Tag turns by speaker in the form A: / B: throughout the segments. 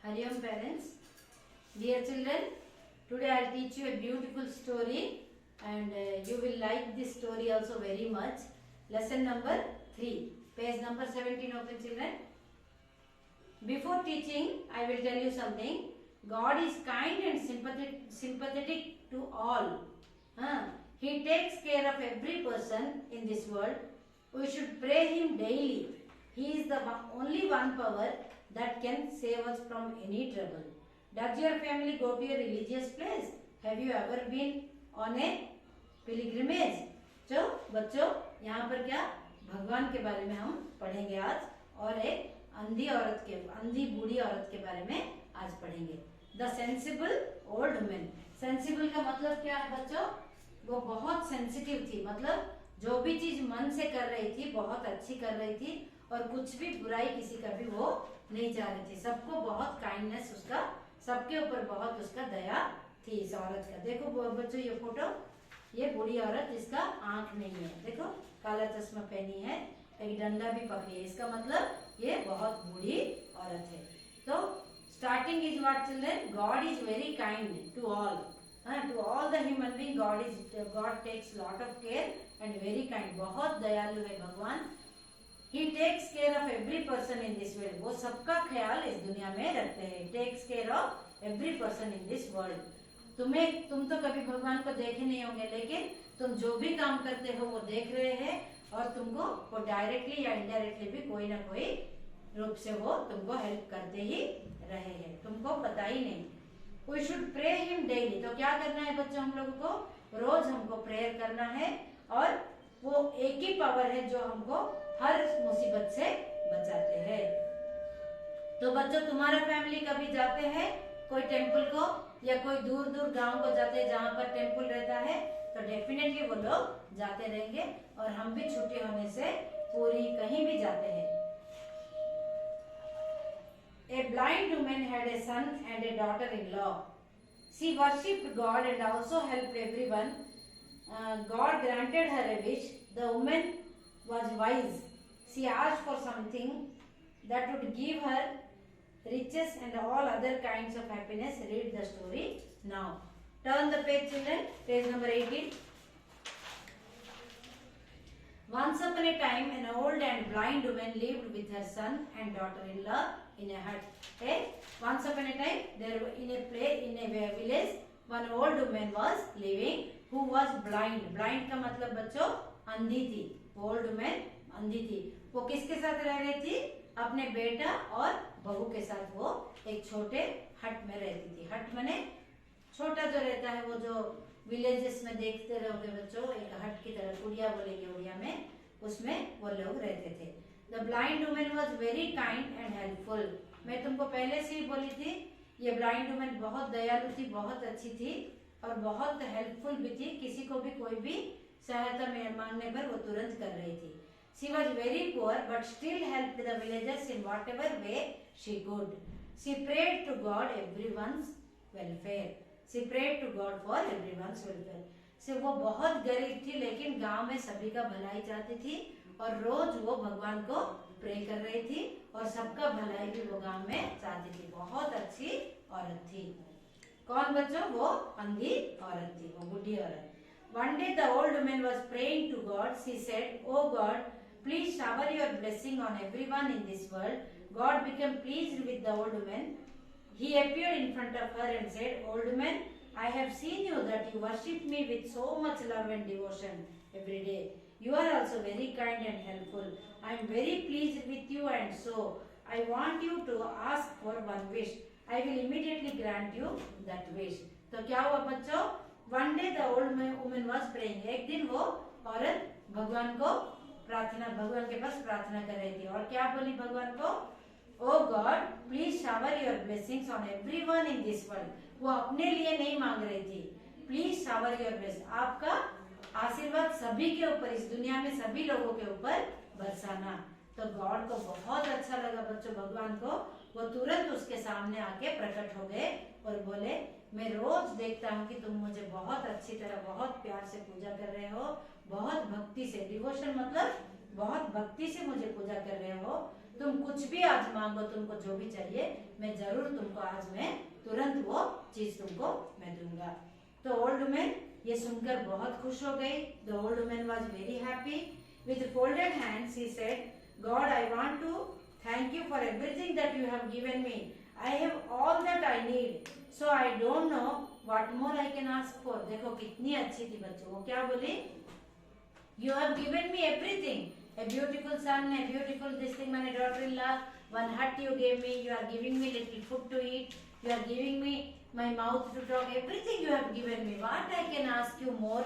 A: Hariom parents, dear children, today I will teach you a beautiful story and you will like this story also very much. Lesson number 3, page number 17 open children. Before teaching, I will tell you something. God is kind and sympathetic to all. He takes care of every person in this world. We should pray Him daily. He is the only one power that can save us from any trouble. Does your family go to a religious place? Have you ever been on a pilgrimage? तो बच्चों यहाँ पर क्या भगवान के बारे में हम पढ़ेंगे आज और एक अंधी बूढ़ी औरत के बारे में आज पढ़ेंगे. The sensible old women. Sensible का मतलब क्या है बच्चों? वो बहुत सेंसिटिव थी, मतलब जो भी चीज मन से कर रही थी बहुत अच्छी कर रही थी और कुछ भी बुराई किसी का भी वो नहीं चाह रही थी. सबको बहुत काइंडनेस, उसका सबके ऊपर बहुत उसका दया थी इस औरत का. देखो बच्चों ये फोटो, ये बूढ़ी औरत जिसका आंख नहीं है, देखो काला चश्मा पहनी है, एक डंडा भी पकड़ी है, इसका मतलब ये बहुत बूढ़ी औरत है. तो starting is what children? God is very kind to all. To all the human being, God takes lot of care and very kind. बहुत दयालु है भगवान. He takes care of every person in this world. वो सबका ख्याल इस दुनिया में रखते हैं. Takes care of every person in this world. तुम तो कभी भगवान को देखे नहीं होंगे, लेकिन तुम जो भी काम करते हो वो देख रहे हैं और तुमको वो डायरेक्टली या इनडायरेक्टली भी कोई ना कोई रूप से वो तुमको हेल्प करते ही रहे हैं, तुमको पता ही नहीं. We should pray him daily. तो क्या करना है बच्चों? हम लोगों को रोज हमको प्रेयर करना है और वो एक ही पावर है जो हमको हर मुसीबत से बचाते हैं. तो बच्चों तुम्हारा फैमिली कभी जाते हैं कोई टेम्पल को या कोई दूर दूर गांव को जाते हैं जहाँ पर टेम्पल रहता है, तो डेफिनेटली वो लोग जाते रहेंगे और हम भी छुट्टी होने से पूरी कहीं भी जाते हैं. A blind woman had a son and a daughter-in-law. She worshipped God and also helped everyone. God granted her a wish. The woman was wise. She asked for something that would give her riches and all other kinds of happiness. Read the story now. Turn the page children, page number 18. Once upon a time, an old and blind woman lived with her son and daughter-in-law in a hut. Okay? Once upon a time, there in a village, one old woman was living who was blind. Blind का मतलब बच्चों अंधी थी. Old woman अंधी थी. वो किसके साथ रह रही थी? अपने बेटा और बहू के साथ वो एक छोटे हट में रहती थी. हट माने छोटा जो रहता है, वो जो विलेजेस में देखते रहोगे बच्चों, एक हट की तरह, कुड़िया बोलेंगे उड़िया में, उसमें वो लोग रहते थे. The blind women was very kind and helpful. मैं तुमको पहले से ही बोली थी, ये ब्लाइंड वुमेन बहुत दयालु थी, बहुत अच्छी थी और बहुत हेल्पफुल भी थी. किसी को भी कोई भी सहायता मांगने पर वो तुरंत कर रही थी. She was very poor but still helped the villagers in whatever way she could. She prayed to God everyone's welfare. She prayed to God for everyone's welfare. से वो बहुत गरीब थी लेकिन गांव में सभी का भलाई चाहती थी और रोज वो भगवान को प्रे कर रही थी और सबका भलाई भी वो गांव में चाहती थी. बहुत अच्छी औरत थी. कौन बच्चों? वो अंधी औरत थी, वो बुढ़ी औरत. One day the old woman was praying to God. She said, "Oh God, please shower your blessing on everyone in this world." God became pleased with the old woman. He appeared in front of her and said, "Old woman, I have seen you that you worship me with so much love and devotion every day. You are also very kind and helpful. I am very pleased with you and so I want you to ask for one wish. I will immediately grant you that wish." तो क्या हुआ बच्चों? One day the old woman was praying. एक दिन वो औरत भगवान के पास प्रार्थना कर रही थी और क्या बोली भगवान को? Oh God, please shower your blessings on everyone in this world. वो अपने लिए नहीं मांग रही थी. Please shower your blessings. आपका आशीर्वाद सभी के ऊपर, इस दुनिया में सभी लोगों के ऊपर बरसाना. तो गॉड को बहुत अच्छा लगा बच्चों, भगवान को. वो तुरंत उसके सामने आके प्रकट हो गए और बोले, मैं रोज देखता हूँ कि तुम मुझे बहुत अच्छी तरह, बहुत प्यार से पूजा कर रहे हो, बहुत भक्ति से. डिवोशन मतलब बहुत भक्ति से मुझे पूजा कर रहे हो. तुम कुछ भी आज मांगो, तुमको जो भी चाहिए मैं जरूर तुमको आज मैं तुरंत वो चीज तुमको मैं दूंगा। तो ओल्ड वुमेन ये सुनकर बहुत खुश हो गई। The old women was very happy. With folded hands he said, God I want to thank you for everything that you have given me. I have all that I need, so I don't know what more I can ask for. देखो कितनी अच्छी थी बच्चों, वो क्या बोली, you have given me everything, a beautiful son, a beautiful this thing, my daughter-in-law, one hut you gave me, you are giving me little food to eat, you are giving me my mouth to talk, everything you have given me, what I can ask you more?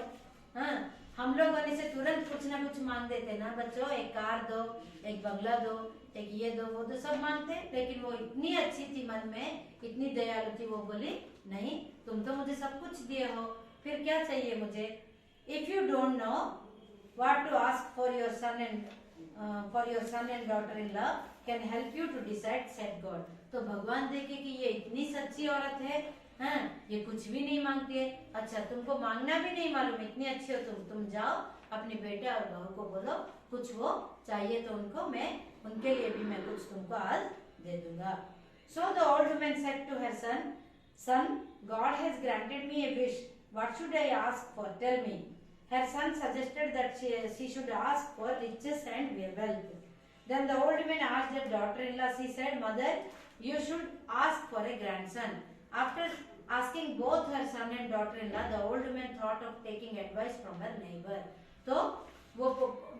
A: हाँ, हम लोग होने से तुरंत कुछ ना कुछ मांग देते ना बच्चों, एक कार दो, एक बंगला दो, एक ये दो वो दो, सब मांगते, लेकिन वो इतनी अच्छी थी मन में, इतनी दयालु थी, वो बोली नहीं तुम तो मुझे सब कुछ दिए हो, फिर क्या चाहिए मुझे। If you don't know what to ask for your son and daughter-in-law can help you to decide, said God। तो भगवान देखे कि ये इतनी सच्ची औरत है, हाँ, ये कुछ भी नहीं मांगती है। अच्छा तुमको मांगना भी नहीं मालूम, इतनी अच्छी हो तुम जाओ अपने बेटे और बहू को बोलो कुछ वो चाहिए तो उनको मैं उनके लिए भी मैं कुछ तुमको आज दे दूंगा। So the old woman said to her son, son, God has granted me a wish. What should I ask for? Tell me. Her son suggested that she should ask for riches and wealth. Then the old woman asked her daughter-in-law, she said, Mother, you should ask for a grandson. After asking both her son and daughter-in-law, the old woman thought of taking advice from her neighbor. तो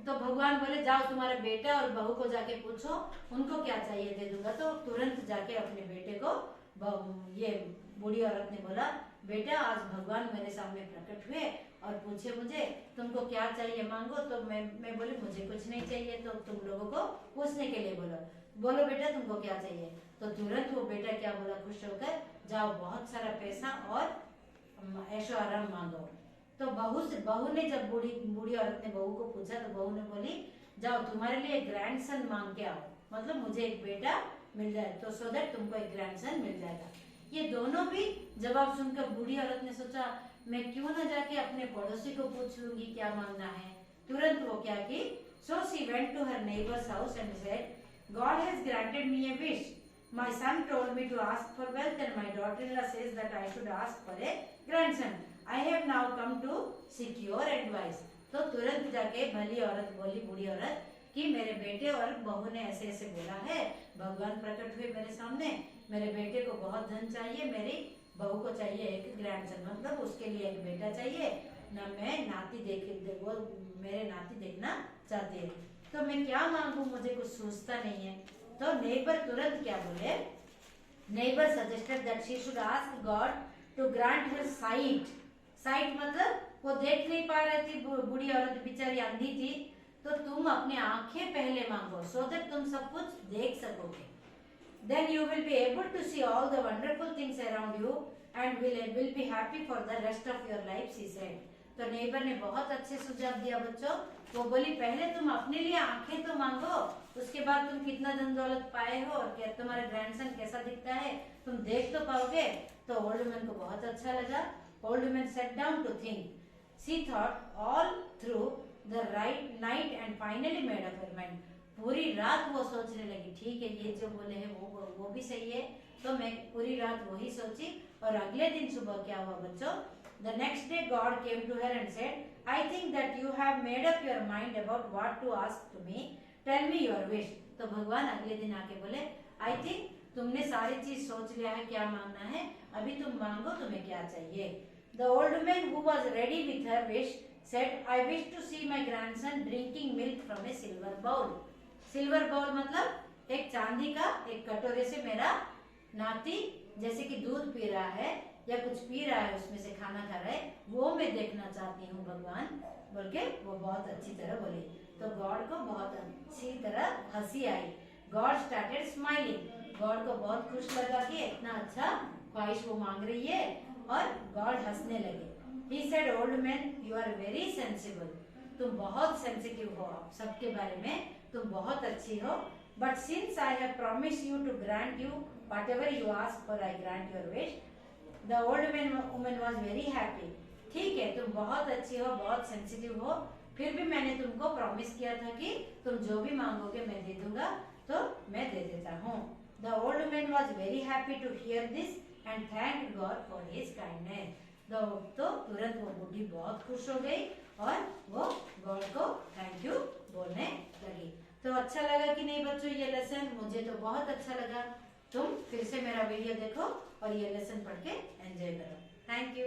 A: भगवान बोले जाओ तुम्हारे बेटा और बहू को जाके पूछो उनको क्या चाहिए दे दूंगा। तो तुरंत जाके अपने बेटे को ये बूढ़ी औरत ने बोला, बेटा आज भगवान मेरे सामने प्रकट हुए और पूछे मुझे तुमको क्या चाहिए मांगो। तो मैं बोली मुझे कुछ नहीं चाहिए, तो तुम लोगों को पूछने के लिए बोलो बेटा तुमको क्या चाहिए। तो तुरंत वो बेटा क्या बोला खुश होकर, जाओ बहुत सारा पैसा और ऐशो आराम मांगो। तो बहू ने जब बूढ़ी औरत ने बहू को पूछा तो बहू ने बोली जाओ तुम्हारे लिए एक ग्रैंडसन मांग के आओ, मतलब मुझे एक बेटा मिल जाए, तो सो दैट तुमको एक ग्रैंडसन मिल जाएगा। ये दोनों भी जवाब सुनकर बूढ़ी औरत ने सोचा मैं क्यों न जाके अपने पड़ोसी को पूछ लूंगी क्या मांगना है। तुरंत वो क्या की, so she went to her neighbours house and said, God has granted me a wish. My son told me to ask for wealth and my daughter-in-law says that I should ask for a grandson. I have now come to seek your advice. तो तुरंत जाके भली औरत बोली बूढ़ी औरत कि मेरे बेटे और बहू ने ऐसे ऐसे बोला है, भगवान प्रकट हुए मेरे सामने, मेरे बेटे को बहुत धन चाहिए, मेरी बहू को चाहिए एक ग्रैंडसन, मतलब उसके लिए एक बेटा चाहिए ना, मैं नाती वो मेरे नाती देखना चाहती है, तो मैं क्या मांगू मुझे कुछ सोचता नहीं है। तो नेबर तुरंत क्या बोले, neighbour suggested that she should ask God to grant her sight. Sight मतलब वो देख नहीं पा रही थी, बूढ़ी औरत बेचारी अंधी थी, तो तुम अपने आंखें पहले मांगो सो दैट तुम सब कुछ देख सकोगे। Then you will be able to see all the wonderful things around you and will be happy for the rest of your life, she said. तो नेबर ने बहुत अच्छे सुझाव दिया बच्चों। वो बोली पहले तुम अपने लिए आंखें तो मांगो, उसके बाद तुम कितना धन दौलत पाए हो और क्या तुम्हारा ग्रैंडसन कैसा दिखता है तुम देख तो पाओगे। तो ओल्ड वुमन को बहुत अच्छा लगा। Old woman sat down to think. She thought all through the night and finally made up her mind. पूरी रात वो सोचने लगी, ठीक है ये जो बोले हैं वो भी सही है, तो मैं पूरी रात वही सोची। और अगले दिन सुबह क्या हुआ बच्चों, the next day God came to her and said, I think that you have made up your mind about what to ask to me, tell me your wish. तो भगवान अगले दिन आके बोले, आई थिंक तुमने सारी चीज सोच लिया है क्या मांगना है, अभी तुम मांगो तुम्हें क्या चाहिए। The old man who was ready with her wish said, I wish to see my grandson drinking milk from a silver bowl. Silver bowl मतलब एक चांदी का एक कटोरे से मेरा नाती जैसे कि दूध पी रहा है या कुछ पी रहा है, उसमें से खाना खा रहा है, वो मैं देखना चाहती हूँ भगवान, बोल के वो बहुत अच्छी तरह बोली। तो गॉड को बहुत अच्छी तरह हंसी आई। God started smiling. गॉड को बहुत खुश लगा कि इतना अच्छा ख्वाहिश वो मांग रही है, और गॉड हंसने लगे। He said, old man, you are very sensible. तुम बहुत सेंसिटिव हो सबके बारे में, तुम बहुत अच्छी हो, but since I have promised you to grant you whatever you ask for, I grant your wish. The old woman was very happy. ठीक है तुम बहुत अच्छी हो, बहुत सेंसिटिव हो, फिर भी मैंने तुमको प्रॉमिस किया था कि तुम जो भी मांगोगे मैं दे दूंगा, तो मैं दे देता हूँ। The old man was very happy to hear this and thank God for his kindness. तो तुरंत वो बुढ़ी बहुत खुश हो गई और वो गॉड को थैंक यू बोलने लगी। तो अच्छा लगा कि नहीं बच्चों ये लेसन? मुझे तो बहुत अच्छा लगा। तुम फिर से मेरा वीडियो देखो और ये लेसन पढ़ के एंजॉय करो। Thank you.